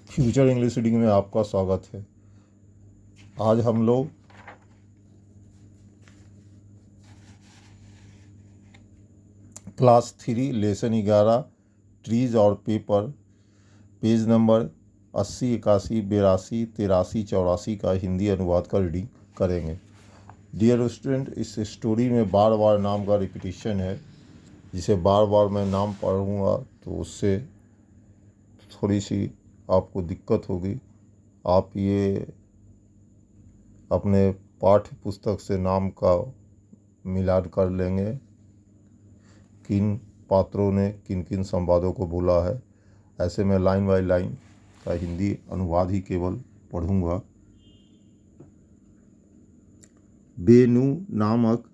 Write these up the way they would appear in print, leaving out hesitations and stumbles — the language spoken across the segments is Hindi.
फ्यूचर इंग्लिश रीडिंग में आपका स्वागत है। आज हम लोग क्लास 3 लेसन 11 ट्रीज और पेपर पेज नंबर 80, 81, 82, 83, 84 का हिंदी अनुवाद का रीडिंग करेंगे। डियर स्टूडेंट, इस स्टोरी में बार बार नाम का रिपीटिशन है, जिसे बार बार मैं नाम पढ़ूँगा तो उससे थोड़ी सी आपको दिक्कत होगी। आप ये अपने पाठ्य पुस्तक से नाम का मिलान कर लेंगे, किन पात्रों ने किन किन संवादों को बोला है। ऐसे मैं लाइन बाय लाइन का हिंदी अनुवाद ही केवल पढ़ूंगा। बेनू नामक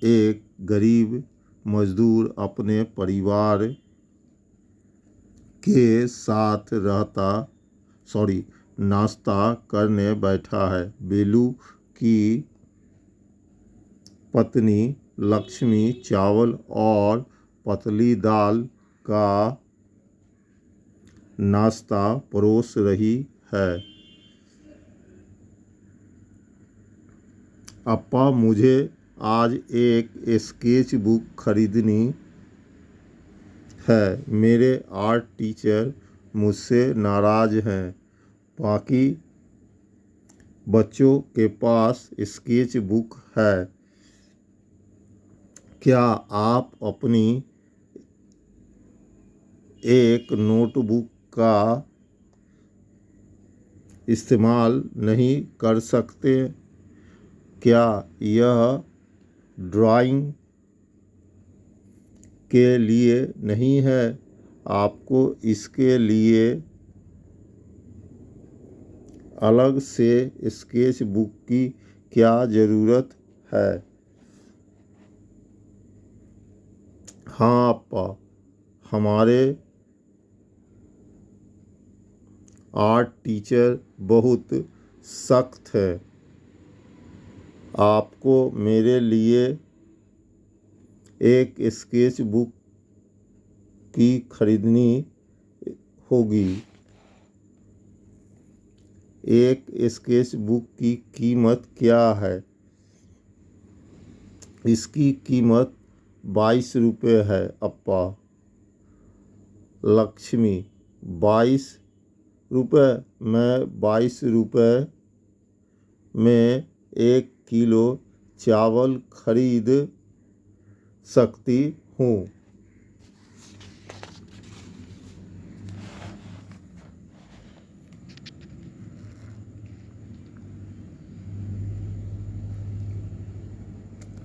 एक गरीब मजदूर अपने परिवार के साथ नाश्ता करने बैठा है। बेलू की पत्नी लक्ष्मी चावल और पतली दाल का नाश्ता परोस रही है। अप्पा, मुझे आज एक स्केच बुक खरीदनी है। मेरे आर्ट टीचर मुझसे नाराज़ हैं। बाकी बच्चों के पास स्केच बुक है। क्या आप अपनी एक नोटबुक का इस्तेमाल नहीं कर सकते? क्या यह ड्राइंग के लिए नहीं है? आपको इसके लिए अलग से स्केच बुक की क्या ज़रूरत है? हाँ अप्पा, हमारे आर्ट टीचर बहुत सख्त है। आपको मेरे लिए एक स्केच बुक की खरीदनी होगी। एक स्केच बुक की कीमत क्या है? इसकी कीमत 22 रुपये है अप्पा। लक्ष्मी, 22 रुपये? मैं 22 रुपये में 1 किलो चावल खरीद सकती हूँ।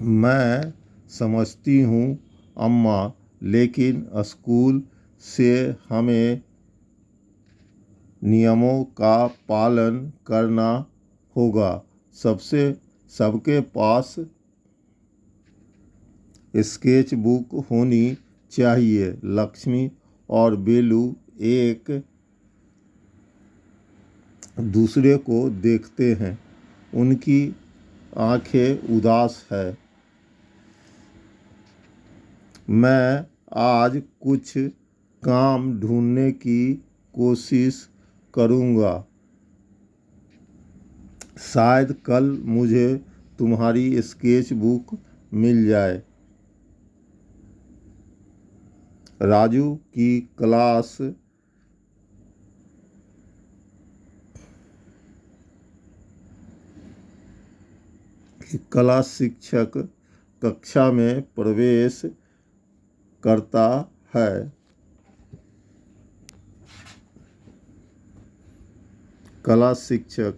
मैं समझती हूँ अम्मा, लेकिन स्कूल से हमें नियमों का पालन करना होगा। सबके पास स्केच बुक होनी चाहिए। लक्ष्मी और बेलू एक दूसरे को देखते हैं। उनकी आंखें उदास है। मैं आज कुछ काम ढूंढने की कोशिश करूँगा। शायद कल मुझे तुम्हारी स्केच बुक मिल जाए। राजू की कला शिक्षक कक्षा में प्रवेश करता है। कला शिक्षक,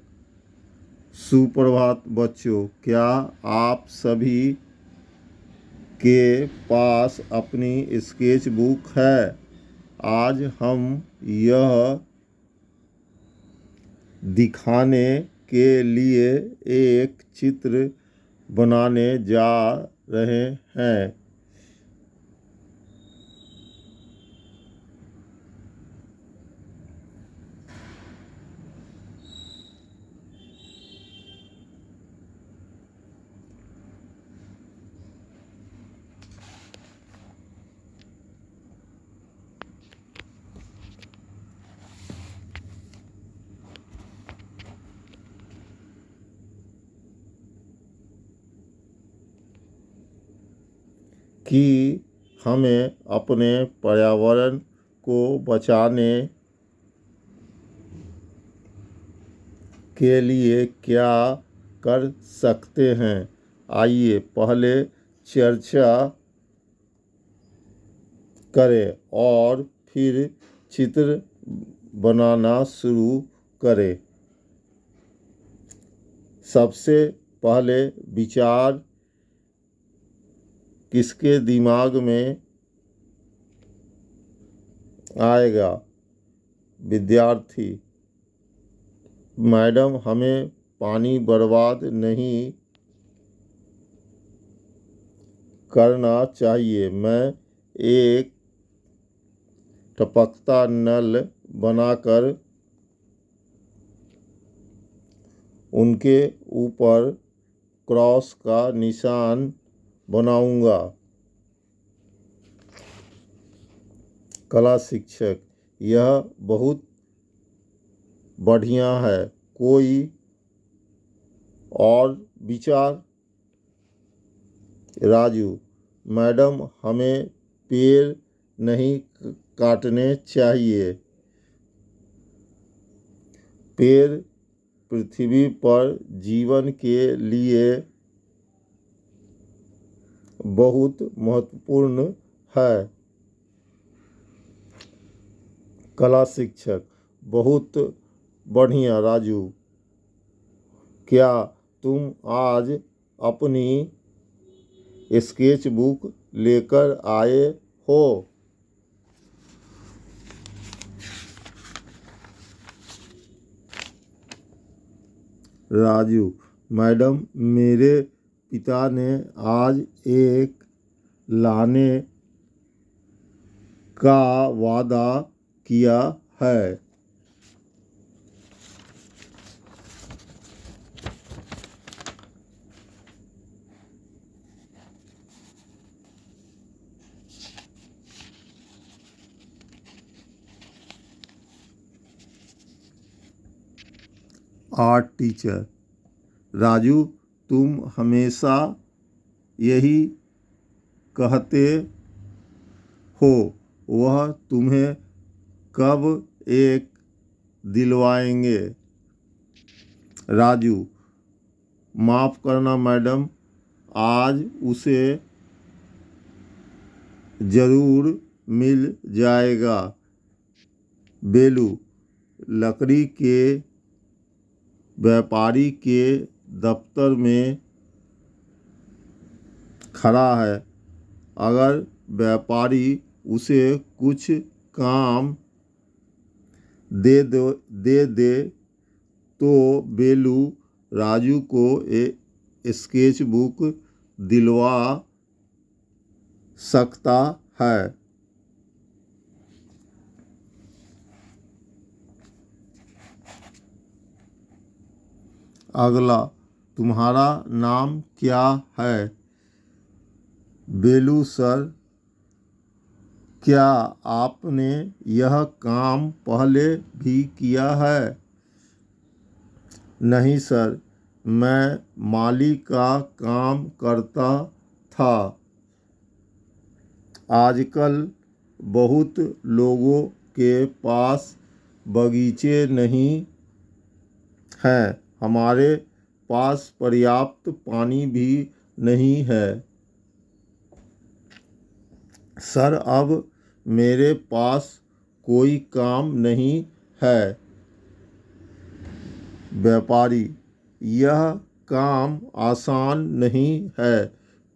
सुप्रभात बच्चों। क्या आप सभी के पास अपनी स्केच बुक है? आज हम यह दिखाने के लिए एक चित्र बनाने जा रहे हैं। कि हमें अपने पर्यावरण को बचाने के लिए क्या कर सकते हैं। आइए पहले चर्चा करें और फिर चित्र बनाना शुरू करें। सबसे पहले विचार किसके दिमाग में आएगा? विद्यार्थी। मैडम, हमें पानी बर्बाद नहीं करना चाहिए। मैं एक टपकता नल बनाकर उनके ऊपर क्रॉस का निशान बनाऊंगा। कला शिक्षक, यह बहुत बढ़िया है। कोई और विचार? राजू, मैडम, हमें पेड़ नहीं काटने चाहिए। पेड़ पृथ्वी पर जीवन के लिए बहुत महत्वपूर्ण है। कला शिक्षक, बहुत बढ़िया राजू। क्या तुम आज अपनी स्केच बुक लेकर आए हो? राजू, मैडम, मेरे पिता ने आज एक लाने का वादा किया है। आर्ट टीचर, राजू, तुम हमेशा यही कहते हो। वह तुम्हें कब एक दिलवाएंगे? राजू, माफ़ करना मैडम, आज उसे ज़रूर मिल जाएगा। बेलू, लकड़ी के व्यापारी के दफ्तर में खड़ा है। अगर व्यापारी उसे कुछ काम दे दे तो बेलू राजू को स्केच बुक दिलवा सकता है। अगला, तुम्हारा नाम क्या है? बेलू सर, क्या आपने यह काम पहले भी किया है? नहीं सर, मैं माली का काम करता था। आजकल बहुत लोगों के पास बगीचे नहीं हैं। हमारे पास पर्याप्त पानी भी नहीं है। सर, अब मेरे पास कोई काम नहीं है। व्यापारी, यह काम आसान नहीं है।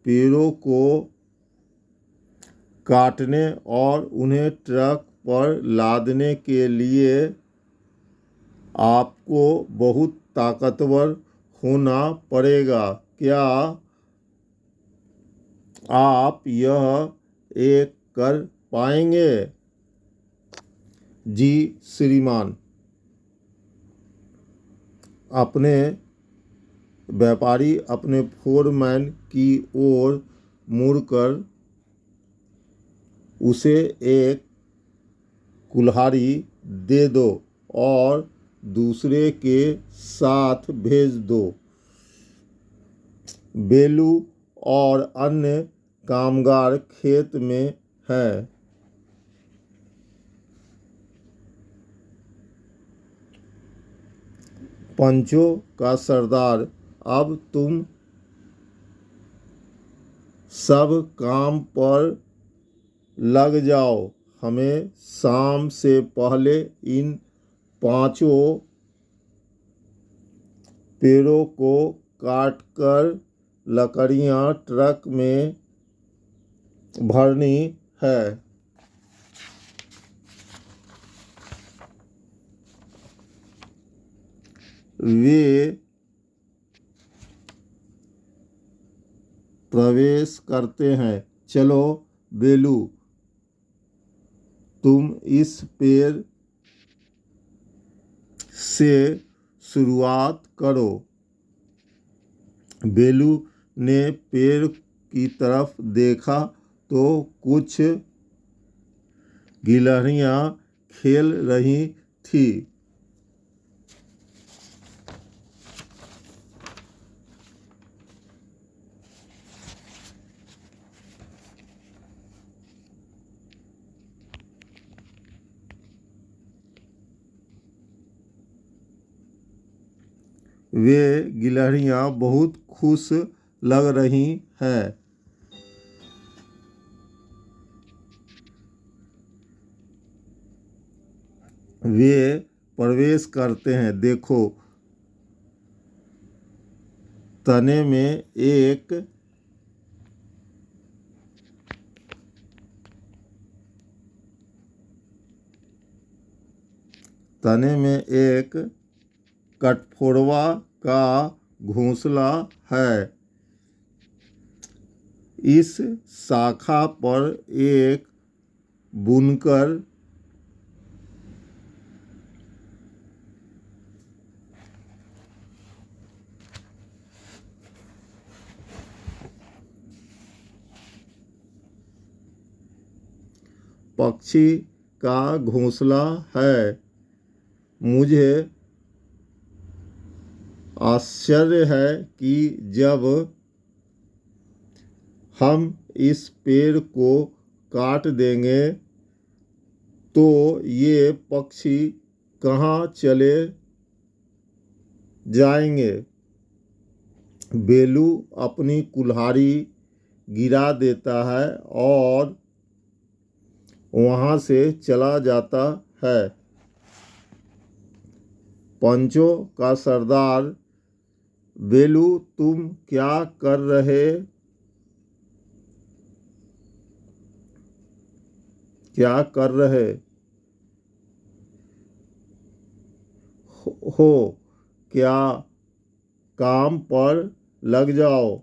पेड़ों को काटने और उन्हें ट्रक पर लादने के लिए आपको बहुत ताकतवर होना पड़ेगा। क्या आप यह एक कर पाएंगे? जी श्रीमान। व्यापारी अपने फोरमैन की ओर मुड़कर उसे एक कुल्हाड़ी दे दो और दूसरे के साथ भेज दो। बेलू और अन्य कामगार खेत में हैं। पंचों का सरदार, अब तुम सब काम पर लग जाओ। हमें शाम से पहले इन 5 पेड़ों को काटकर लकड़ियां ट्रक में भरनी है। वे प्रवेश करते हैं। चलो बेलू, तुम इस पेड़ से शुरुआत करो। बेलू ने पेड़ की तरफ देखा तो कुछ गिलहरियां खेल रही थी। वे गिलहरियां बहुत खुश लग रही हैं। वे प्रवेश करते हैं। देखो, तने में एक कठफोड़वा का घोंसला है। इस शाखा पर एक बुनकर पक्षी का घोंसला है। मुझे आश्चर्य है कि जब हम इस पेड़ को काट देंगे तो ये पक्षी कहाँ चले जाएंगे। बेलू अपनी कुल्हाड़ी गिरा देता है और वहाँ से चला जाता है। पंचों का सरदार, बेलू तुम क्या कर रहे हो? क्या काम पर लग जाओ।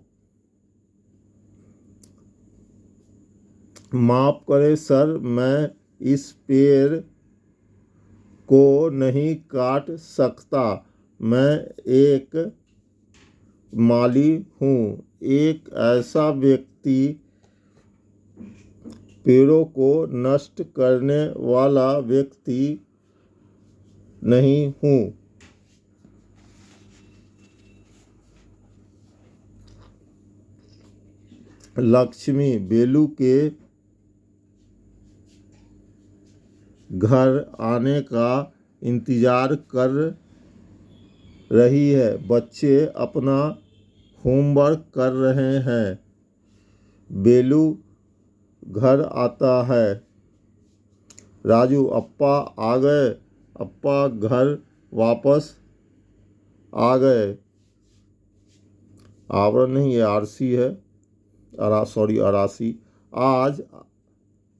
माफ करें सर, मैं इस पेड़ को नहीं काट सकता। मैं एक माली हूँ। एक ऐसा व्यक्ति पेड़ों को नष्ट करने वाला व्यक्ति नहीं हूँ। लक्ष्मी बेलू के घर आने का इंतजार कर रही है। बच्चे अपना होमवर्क कर रहे हैं। बेलू घर आता है। राजू, अप्पा आ गए। अप्पा घर वापस आ गए। आवरण नहीं, ये आरसी है। अरासी। आज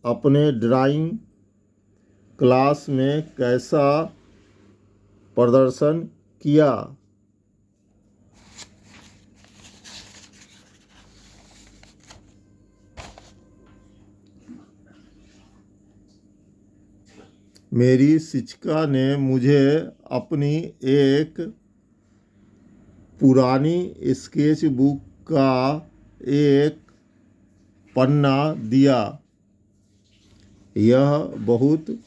अपने ड्राइंग क्लास में कैसा प्रदर्शन किया? मेरी शिक्षिका ने मुझे अपनी एक पुरानी स्केच बुक का एक पन्ना दिया। यह बहुत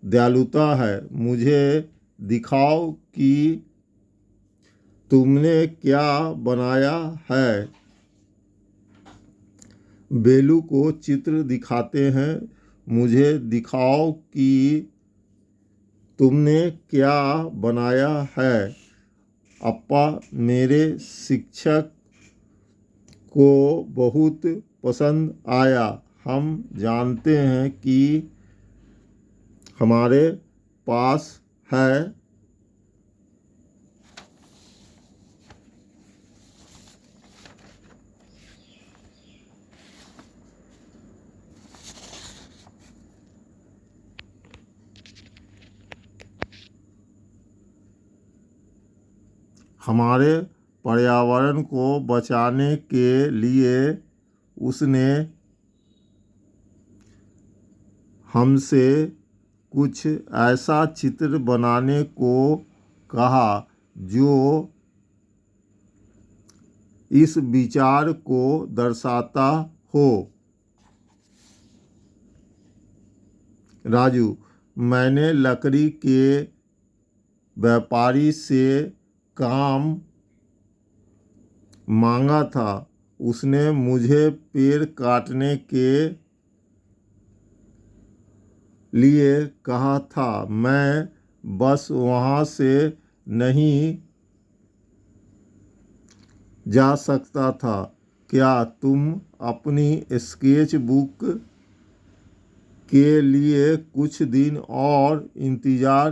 दयालुता है। मुझे दिखाओ कि तुमने क्या बनाया है। बेलू को चित्र दिखाते हैं। मुझे दिखाओ कि तुमने क्या बनाया है। अप्पा, मेरे शिक्षक को बहुत पसंद आया। हम जानते हैं कि हमारे पास है। हमारे पर्यावरण को बचाने के लिए उसने हमसे कुछ ऐसा चित्र बनाने को कहा जो इस विचार को दर्शाता हो। राजू, मैंने लकड़ी के व्यापारी से काम मांगा था। उसने मुझे पेड़ काटने के लिए कहा था। मैं बस वहाँ से नहीं जा सकता था। क्या तुम अपनी स्केच बुक के लिए कुछ दिन और इंतज़ार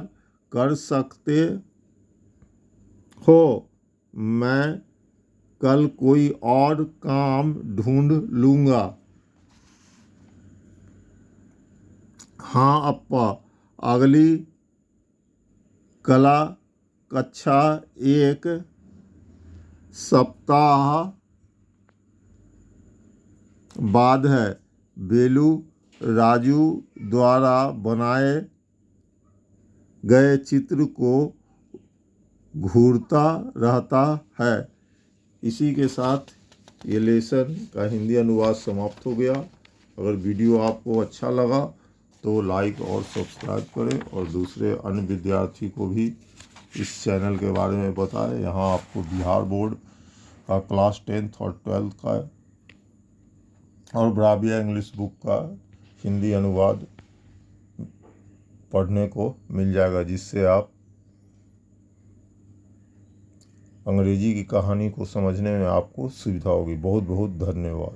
कर सकते हो? मैं कल कोई और काम ढूंढ लूँगा। हाँ अप्पा, अगली कला कक्षा एक सप्ताह बाद है। बेलू राजू द्वारा बनाए गए चित्र को घूरता रहता है। इसी के साथ ये लेसन का हिंदी अनुवाद समाप्त हो गया। अगर वीडियो आपको अच्छा लगा तो लाइक और सब्सक्राइब करें और दूसरे अन्य विद्यार्थी को भी इस चैनल के बारे में बताएं। यहाँ आपको बिहार बोर्ड का क्लास 10th और 12th का और ब्राविया इंग्लिश बुक का हिंदी अनुवाद पढ़ने को मिल जाएगा, जिससे आप अंग्रेजी की कहानी को समझने में आपको सुविधा होगी। बहुत बहुत धन्यवाद।